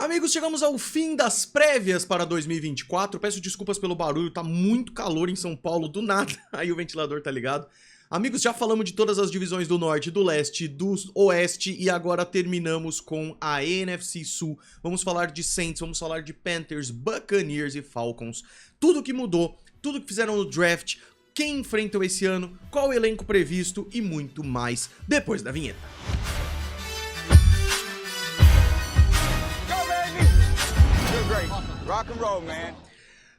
Amigos, chegamos ao fim das prévias para 2024. Peço desculpas pelo barulho, tá muito calor em São Paulo, do nada. Aí o ventilador tá ligado. Amigos, já falamos de todas as divisões do Norte, do Leste, do Oeste e agora terminamos com a NFC Sul. Vamos falar de Saints, vamos falar de Panthers, Buccaneers e Falcons. Tudo que mudou, tudo que fizeram no draft, quem enfrentam esse ano, qual o elenco previsto e muito mais depois da vinheta. Rock and roll, man.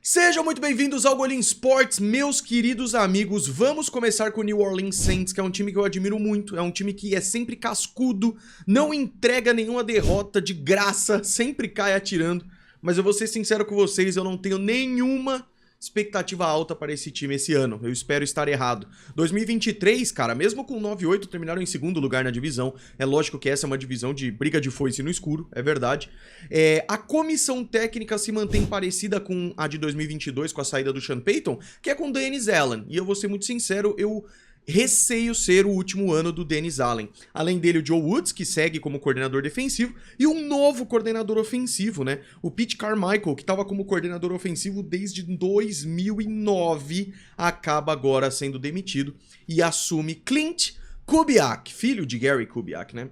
Sejam muito bem-vindos ao Golim Sports, meus queridos amigos. Vamos começar com o New Orleans Saints, que é um time que eu admiro muito. É um time que é sempre cascudo, não entrega nenhuma derrota de graça, sempre cai atirando. Mas eu vou ser sincero com vocês, eu não tenho nenhuma expectativa alta para esse time esse ano. Eu espero estar errado. 2023, cara, mesmo com 9-8, terminaram em segundo lugar na divisão. É lógico que essa é uma divisão de briga de foice no escuro, é verdade. A comissão técnica se mantém parecida com a de 2022, com a saída do Sean Payton, que é com o Dennis Allen. E eu vou ser muito sincero, eu receio ser o último ano do Dennis Allen. Além dele, o Joe Woods, que segue como coordenador defensivo, e um novo coordenador ofensivo, né? O Pete Carmichael, que estava como coordenador ofensivo desde 2009, acaba agora sendo demitido e assume Clint Kubiak, filho de Gary Kubiak, né?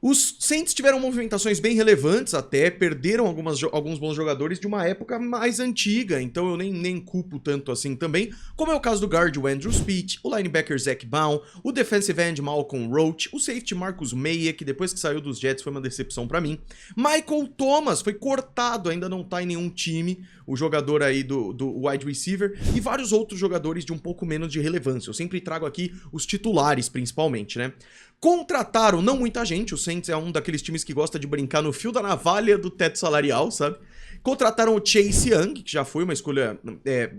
Os Saints tiveram movimentações bem relevantes até, perderam alguns bons jogadores de uma época mais antiga, então eu nem culpo tanto assim também, como é o caso do guard Andrew Speed, o linebacker Zach Baum, o defensive end Malcolm Roach, o safety Marcus Maye, que depois que saiu dos Jets foi uma decepção pra mim, Michael Thomas foi cortado, ainda não tá em nenhum time, o jogador aí do wide receiver, e vários outros jogadores de um pouco menos de relevância. Eu sempre trago aqui os titulares principalmente, né? Contrataram não muita gente, o Saints é um daqueles times que gosta de brincar no fio da navalha do teto salarial, sabe? Contrataram o Chase Young, que já foi uma escolha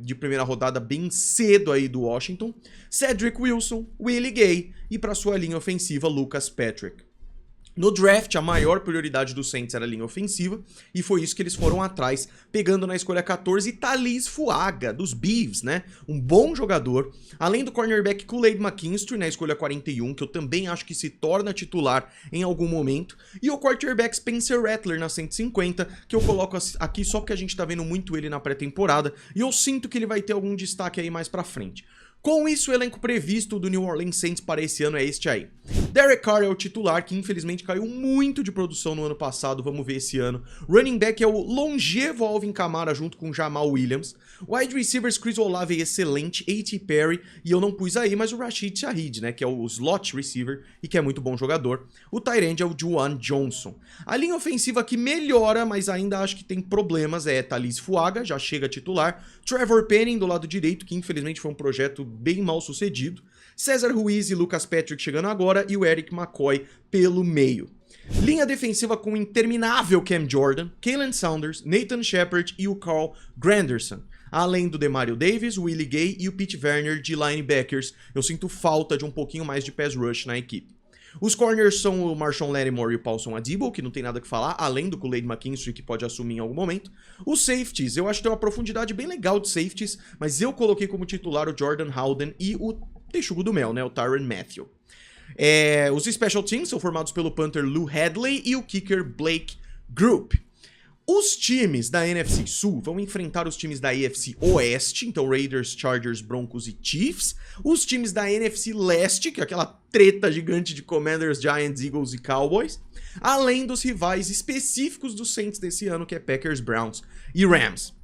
de primeira rodada bem cedo aí do Washington, Cedric Wilson, Willie Gay e para sua linha ofensiva, Lucas Patrick. No draft, a maior prioridade do Saints era a linha ofensiva, e foi isso que eles foram atrás, pegando na escolha 14 Thalys Fuaga, dos Beavs, né? Um bom jogador, além do cornerback Kool-Aid McKinstry na escolha 41, que eu também acho que se torna titular em algum momento, e o quarterback Spencer Rattler na 150, que eu coloco aqui só porque a gente tá vendo muito ele na pré-temporada, e eu sinto que ele vai ter algum destaque aí mais pra frente. Com isso, o elenco previsto do New Orleans Saints para esse ano é este aí. Derek Carr é o titular, que infelizmente caiu muito de produção no ano passado, vamos ver esse ano. Running back é o longevo Alvin Kamara junto com Jamal Williams. Wide receivers Chris Olave é excelente, A.T. Perry, e eu não pus aí, mas o Rashid Shaheed, né, que é o slot receiver e que é muito bom jogador. O tight end é o Juwan Johnson. A linha ofensiva que melhora, mas ainda acho que tem problemas, é Thalys Fuaga, já chega titular. Trevor Penning do lado direito, que infelizmente foi um projeto bem mal sucedido. Cesar Ruiz e Lucas Patrick chegando agora e o Eric McCoy pelo meio. Linha defensiva com o interminável Cam Jordan, Kalen Saunders, Nathan Shepard e o Carl Granderson. Além do Demario Davis, o Willie Gay e o Pete Werner de linebackers. Eu sinto falta de um pouquinho mais de pass rush na equipe. Os corners são o Marshawn Lattimore e o Paulson Adebo, que não tem nada que falar, além do Kool-Aid McKinstry, que pode assumir em algum momento. Os safeties, eu acho que tem uma profundidade bem legal de safeties, mas eu coloquei como titular o Jordan Howden e o texugo do mel, né, o Tyrann Mathieu. Os special teams são formados pelo punter Lou Hadley e o kicker Blake Group. Os times da NFC Sul vão enfrentar os times da AFC Oeste, então Raiders, Chargers, Broncos e Chiefs. Os times da NFC Leste, que é aquela treta gigante de Commanders, Giants, Eagles e Cowboys. Além dos rivais específicos dos Saints desse ano, que é Packers, Browns e Rams.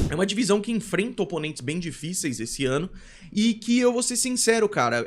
É uma divisão que enfrenta oponentes bem difíceis esse ano e que, eu vou ser sincero, cara,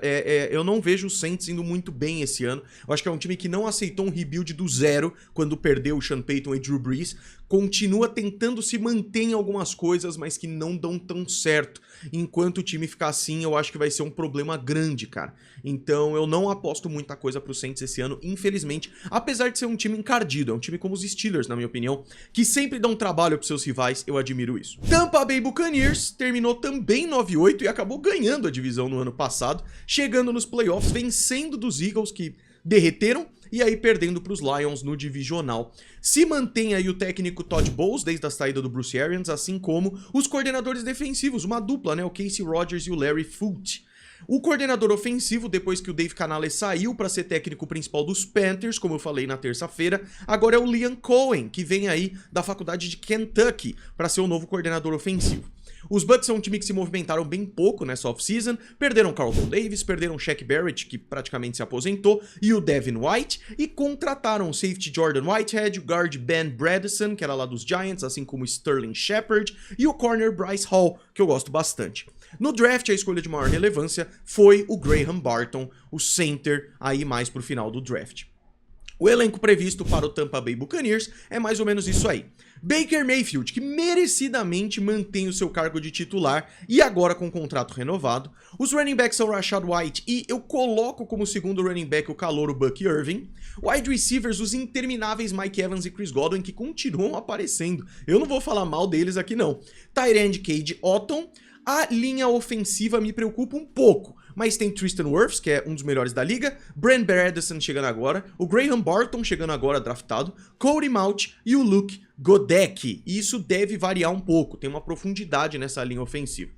eu não vejo o Saints indo muito bem esse ano. Eu acho que é um time que não aceitou um rebuild do zero quando perdeu o Sean Payton e Drew Brees. Continua tentando se manter em algumas coisas, mas que não dão tão certo. Enquanto o time ficar assim, eu acho que vai ser um problema grande, cara. Então eu não aposto muita coisa pro Saints esse ano, infelizmente. Apesar de ser um time encardido, é um time como os Steelers, na minha opinião, que sempre dão trabalho pros seus rivais, eu admiro isso. Tampa Bay Buccaneers terminou também 9-8 e acabou ganhando a divisão no ano passado, chegando nos playoffs, vencendo dos Eagles, que derreteram, e aí perdendo para os Lions no divisional. Se mantém aí o técnico Todd Bowles desde a saída do Bruce Arians, assim como os coordenadores defensivos, uma dupla, né, o Casey Rogers e o Larry Foote. O coordenador ofensivo, depois que o Dave Canales saiu para ser técnico principal dos Panthers, como eu falei na terça-feira, agora é o Liam Cohen, que vem aí da faculdade de Kentucky para ser o novo coordenador ofensivo. Os Bucks são um time que se movimentaram bem pouco nessa off-season, perderam Carlton Davis, perderam Shaq Barrett, que praticamente se aposentou, e o Devin White, e contrataram o safety Jordan Whitehead, o guard Ben Bredesen, que era lá dos Giants, assim como o Sterling Shepard, e o corner Bryce Hall, que eu gosto bastante. No draft, a escolha de maior relevância foi o Graham Barton, o center, aí mais pro final do draft. O elenco previsto para o Tampa Bay Buccaneers é mais ou menos isso aí. Baker Mayfield, que merecidamente mantém o seu cargo de titular e agora com contrato renovado. Os running backs são Rashad White e eu coloco como segundo running back o calouro Bucky Irving. Wide receivers, os intermináveis Mike Evans e Chris Godwin, que continuam aparecendo. Eu não vou falar mal deles aqui não. Tight end Cade Otton. A linha ofensiva me preocupa um pouco, mas tem Tristan Wirfs, que é um dos melhores da liga, Brent Bredesen chegando agora, o Graham Barton chegando agora draftado, Cody Mauch e o Luke Goedeke. E isso deve variar um pouco, tem uma profundidade nessa linha ofensiva.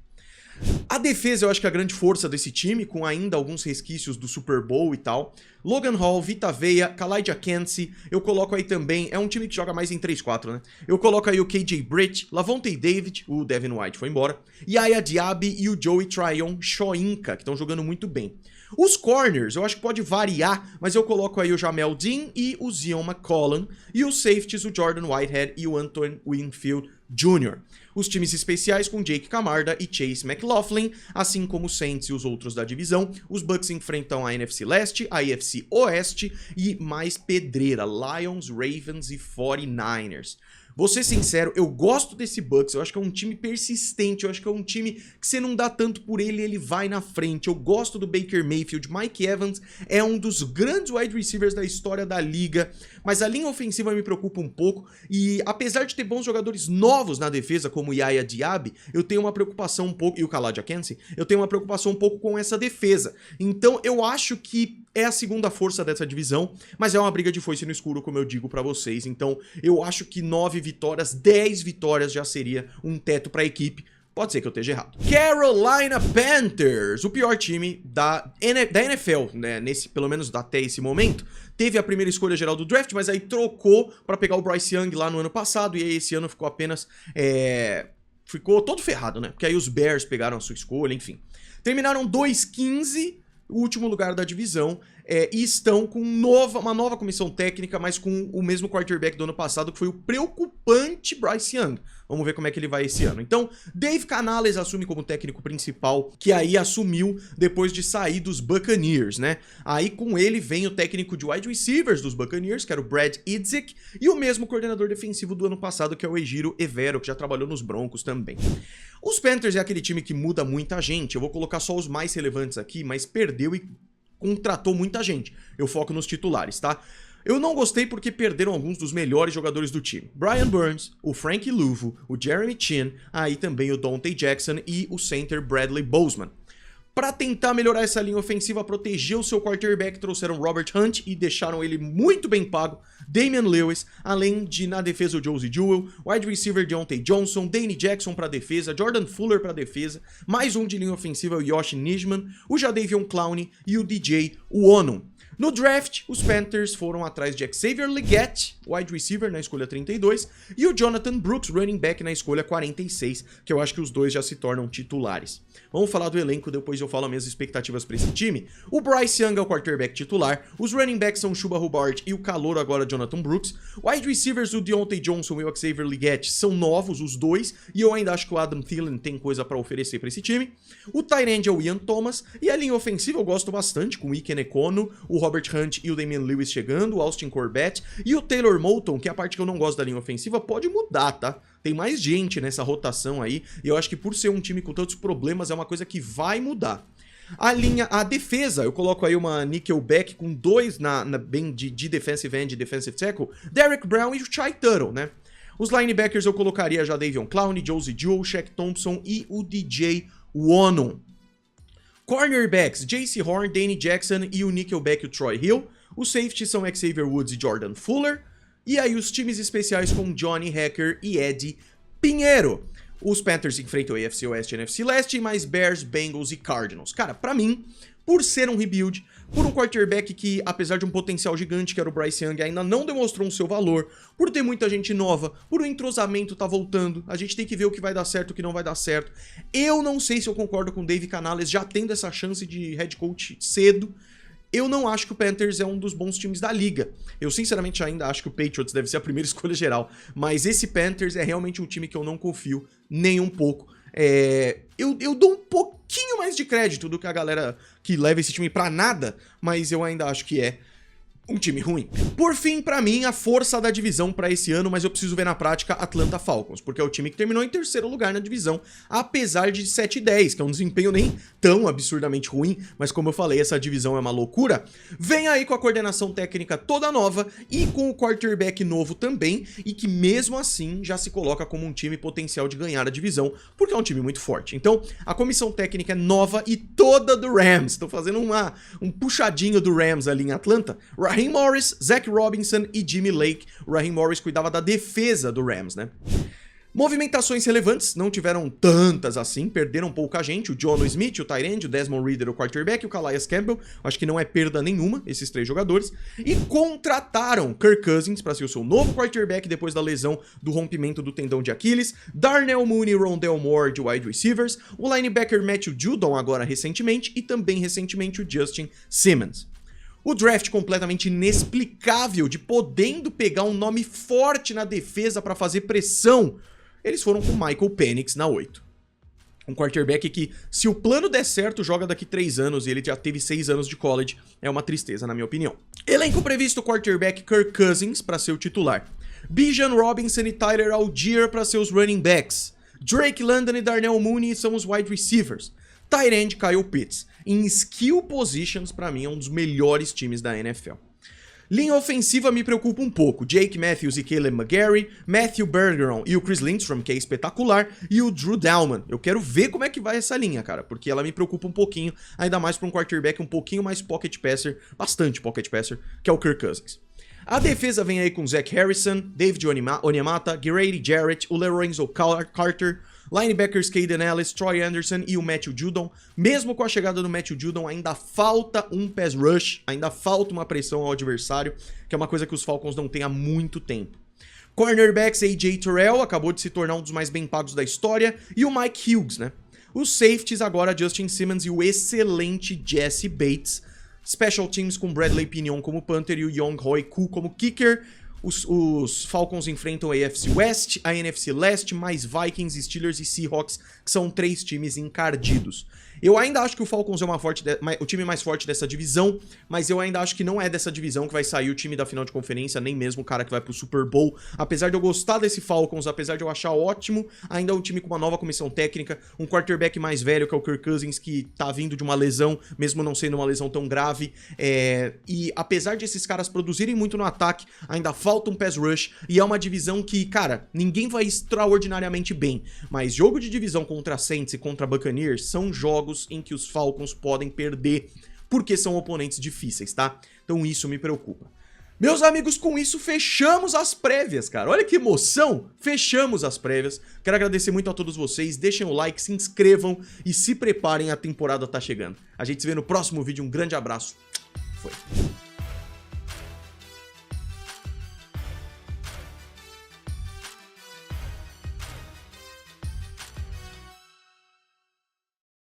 A defesa eu acho que é a grande força desse time, com ainda alguns resquícios do Super Bowl e tal. Logan Hall, Vita Vea, Kalijah Kancey, eu coloco aí também, é um time que joga mais em 3-4, né? Eu coloco aí o KJ Britt, Lavonte David, o Devin White foi embora, Yaya Diaby e o Joey Tryon Shoyinka, que estão jogando muito bem. Os corners, eu acho que pode variar, mas eu coloco aí o Jamel Dean e o Zion McCollum, e os safeties, o Jordan Whitehead e o Antoine Winfield Jr. Os times especiais com Jake Camarda e Chase McLaughlin, assim como os Saints e os outros da divisão. Os Bucks enfrentam a NFC Leste, a AFC Oeste e mais pedreira, Lions, Ravens e 49ers. Vou ser sincero, eu gosto desse Bucks, eu acho que é um time persistente, eu acho que é um time que você não dá tanto por ele, ele vai na frente. Eu gosto do Baker Mayfield, Mike Evans é um dos grandes wide receivers da história da liga, mas a linha ofensiva me preocupa um pouco e apesar de ter bons jogadores novos na defesa, como o Yaya Diaby, eu tenho uma preocupação um pouco, e o Kalijah Kancey, eu tenho uma preocupação um pouco com essa defesa. Então eu acho que é a segunda força dessa divisão, mas é uma briga de foice no escuro, como eu digo pra vocês. Então eu acho que 9 vitórias, 10 vitórias já seria um teto pra equipe. Pode ser que eu esteja errado. Carolina Panthers, o pior time da NFL, né? Pelo menos até esse momento. Teve a primeira escolha geral do draft, mas aí trocou pra pegar o Bryce Young lá no ano passado, e aí esse ano ficou apenas... ficou todo ferrado, né? Porque aí os Bears pegaram a sua escolha, enfim. Terminaram 2-15, o último lugar da divisão, e estão com uma nova comissão técnica, mas com o mesmo quarterback do ano passado, que foi o preocupante Bryce Young. Vamos ver como é que ele vai esse ano. Então, Dave Canales assume como técnico principal, que aí assumiu depois de sair dos Buccaneers, né? Aí com ele vem o técnico de wide receivers dos Buccaneers, que era o Brad Idzik, e o mesmo coordenador defensivo do ano passado, que é o Ejiro Evero, que já trabalhou nos Broncos também. Os Panthers é aquele time que muda muita gente, eu vou colocar só os mais relevantes aqui, mas perdeu e contratou muita gente. Eu foco nos titulares, tá? Eu não gostei porque perderam alguns dos melhores jogadores do time. Brian Burns, o Frank Luvu, o Jeremy Chin, aí também o Dante Jackson e o center Bradley Bozeman. Para tentar melhorar essa linha ofensiva, proteger o seu quarterback, trouxeram Robert Hunt e deixaram ele muito bem pago, Damian Lewis, além de na defesa o Josie Jewell, wide receiver Deontay Johnson, Danny Jackson para defesa, Jordan Fuller para defesa, mais um de linha ofensiva o Yoshi Nijman, o Jadeveon Clowney e o DJ Uono. No draft, os Panthers foram atrás de Xavier Legette, wide receiver na escolha 32, e o Jonathan Brooks, running back na escolha 46, que eu acho que os dois já se tornam titulares. Vamos falar do elenco, depois eu falo as minhas expectativas para esse time. O Bryce Young é o quarterback titular, os running backs são o Chuba Hubbard e o calouro agora Jonathan Brooks, wide receivers o Deontay Johnson e o Xavier Legette são novos, os dois, e eu ainda acho que o Adam Thielen tem coisa para oferecer para esse time. O tight end é o Ian Thomas, e a linha ofensiva eu gosto bastante, com o Ike Nekono, o Robert Hunt e o Damian Lewis chegando, o Austin Corbett e o Taylor Moton, que é a parte que eu não gosto da linha ofensiva, pode mudar, tá? Tem mais gente nessa rotação aí, e eu acho que por ser um time com tantos problemas, é uma coisa que vai mudar. A defesa, eu coloco aí uma nickelback com dois bem de defensive end e defensive tackle, Derek Brown e o Chai Tuttle, né? Os linebackers eu colocaria já Jadeveon Clowney, Josie Jewell, Shaq Thompson e o DJ Uono. Cornerbacks, J.C. Horn, Danny Jackson e o nickelback o Troy Hill. Os safeties são Xavier Woods e Jordan Fuller. E aí os times especiais com Johnny Hacker e Eddie Pinheiro. Os Panthers enfrentam o AFC Oeste e NFC Leste, mais Bears, Bengals e Cardinals. Cara, pra mim, por ser um rebuild, por um quarterback que, apesar de um potencial gigante, que era o Bryce Young, ainda não demonstrou o seu valor, por ter muita gente nova, por o entrosamento tá voltando, a gente tem que ver o que vai dar certo e o que não vai dar certo. Eu não sei se eu concordo com o Dave Canales já tendo essa chance de head coach cedo. Eu não acho que o Panthers é um dos bons times da liga. Eu sinceramente ainda acho que o Patriots deve ser a primeira escolha geral, mas esse Panthers é realmente um time que eu não confio nem um pouco. Eu dou um pouquinho mais de crédito do que a galera que leva esse time pra nada, mas eu ainda acho que é um time ruim. Por fim, pra mim, a força da divisão pra esse ano, mas eu preciso ver na prática, Atlanta Falcons, porque é o time que terminou em terceiro lugar na divisão, apesar de 7-10, que é um desempenho nem tão absurdamente ruim, mas como eu falei, essa divisão é uma loucura. Vem aí com a coordenação técnica toda nova e com o quarterback novo também, e que mesmo assim já se coloca como um time potencial de ganhar a divisão, porque é um time muito forte. Então, a comissão técnica é nova e toda do Rams. Estou fazendo um puxadinho do Rams ali em Atlanta. Raheem Morris, Zach Robinson e Jimmy Lake. O Raheem Morris cuidava da defesa do Rams, né? Movimentações relevantes, não tiveram tantas assim, perderam pouca gente, o Jonnu Smith, o tight end, o Desmond Ridder, o quarterback, o Calais Campbell, acho que não é perda nenhuma, esses três jogadores, e contrataram Kirk Cousins para ser o seu novo quarterback depois da lesão do rompimento do tendão de Aquiles, Darnell Mooney e Rondale Moore de wide receivers, o linebacker Matthew Judon agora recentemente, e também recentemente o Justin Simmons. O draft completamente inexplicável de podendo pegar um nome forte na defesa para fazer pressão. Eles foram com Michael Penix na 8. Um quarterback que, se o plano der certo, joga daqui 3 anos e ele já teve 6 anos de college. É uma tristeza, na minha opinião. Elenco previsto: quarterback Kirk Cousins para ser o titular, Bijan Robinson e Tyler Algier para ser os running backs, Drake London e Darnell Mooney são os wide receivers, tight end Kyle Pitts. Em skill positions, para mim, é um dos melhores times da NFL. Linha ofensiva me preocupa um pouco. Jake Matthews e Caleb McGarry, Matthew Bergeron e o Chris Lindstrom, que é espetacular, e o Drew Dalman. Eu quero ver como é que vai essa linha, cara, porque ela me preocupa um pouquinho, ainda mais para um quarterback um pouquinho mais pocket passer, bastante pocket passer, que é o Kirk Cousins. A defesa vem aí com Zach Harrison, David Onyemata, Grady Jarrett, o Lorenzo Carter, linebackers Caden Ellis, Troy Anderson e o Matthew Judon. Mesmo com a chegada do Matthew Judon, ainda falta um pass rush, ainda falta uma pressão ao adversário, que é uma coisa que os Falcons não têm há muito tempo. Cornerbacks, AJ Terrell, acabou de se tornar um dos mais bem pagos da história, e o Mike Hughes, né? Os safeties agora, Justin Simmons e o excelente Jesse Bates. Special teams com Bradley Pinion como punter e o Young Hoi Koo como kicker. Os Falcons enfrentam a AFC West, a NFC Leste, mais Vikings, Steelers e Seahawks, que são 3 times encardidos. Eu ainda acho que o Falcons é o time mais forte dessa divisão, mas eu ainda acho que não é dessa divisão que vai sair o time da final de conferência, nem mesmo o cara que vai pro Super Bowl. Apesar de eu gostar desse Falcons, apesar de eu achar ótimo, ainda é um time com uma nova comissão técnica, um quarterback mais velho, que é o Kirk Cousins, que tá vindo de uma lesão, mesmo não sendo uma lesão tão grave, e apesar de esses caras produzirem muito no ataque, ainda falta um pass rush, e é uma divisão que, cara, ninguém vai extraordinariamente bem, mas jogo de divisão contra Saints e contra Buccaneers são jogos em que os Falcons podem perder, porque são oponentes difíceis, tá? Então isso me preocupa. Meus amigos, com isso fechamos as prévias, cara. Olha que emoção! Fechamos as prévias. Quero agradecer muito a todos vocês. Deixem o like, se inscrevam e se preparem, a temporada tá chegando. A gente se vê no próximo vídeo. Um grande abraço. Foi.